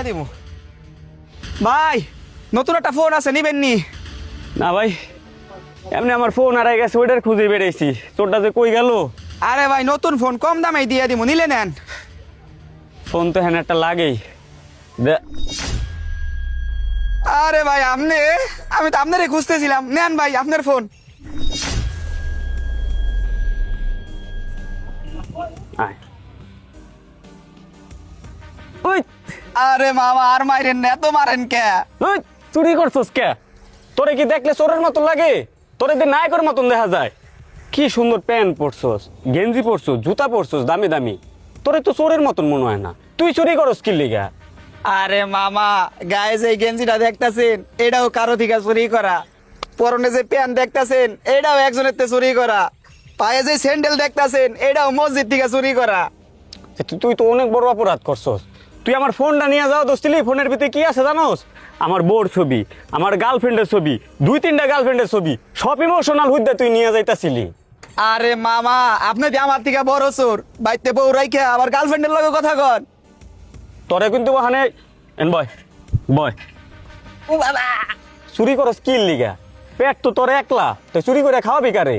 দিব। ভাই নতুন একটা ফোন আছে, নিবেন নি? না ভাই, এমনি আমার ফোন হারাই গেছে, ওইটার খুঁজে বেড়াইছি। তোরটা যে কই গেল? আরে ভাই নতুন ফোন কম দামে দিয়ে দিব, নিলে নেন। ফোন তো হ্যাঁ একটা লাগেই। আরে ভাই আমি তো আপনারই খুঁজতেছিলাম, নেন ভাই আপনার ফোন। আয়। ওই আরে মামা আর মাইরেন না, এত মারেন কে? ওই চুরি করছস কে? তোরে কি দেখলে চোরের মতন লাগে? তোরে যে নায়কের মতন দেখা যায়। কি সুন্দর প্যান্ট পরছস, গেঞ্জি পরছস, জুতা পরছস দামি দামি। তোরে তো চোরের মতন মনে হয় না। তুই চুরি করস কি লিগা? আরে মামা, গায়ে যে গেঞ্জিটা দেখতাছেন এটাও কারো থেকে চুরি করা। পরনে যে প্যান্ট দেখতাছেন এটাও একজনের থেকে চুরি করা। পায়ে যে স্যান্ডেল দেখতাছেন এটাও মসজিদ থেকে চুরি করা। তুই তো অনেক বড় অপরাধ করছস। তুই আমার ফোনটা নিয়ে যাও দোস্তিলি, ফোনের ভিতরে কি আছে জানোস? আমার বোর ছবি, আমার গার্লফ্রেন্ডের ছবি, 2-3টা গার্লফ্রেন্ডের ছবি, সব ইমোশনাল হুইদা তুই নিয়ে যাইতাছিলি। আরে মামা, আপনি যে আমার থেকে বড় চোর, বাইতে বউ রাইখা আবার গার্লফ্রেন্ডের লগে কথা কন। তোরে কিন্তু ওখানে বয় বয় ও বাবা, চুরি করস কি লিগা? পেট তো তোর একলা, তো চুরি করে খাওয়াবি কারে?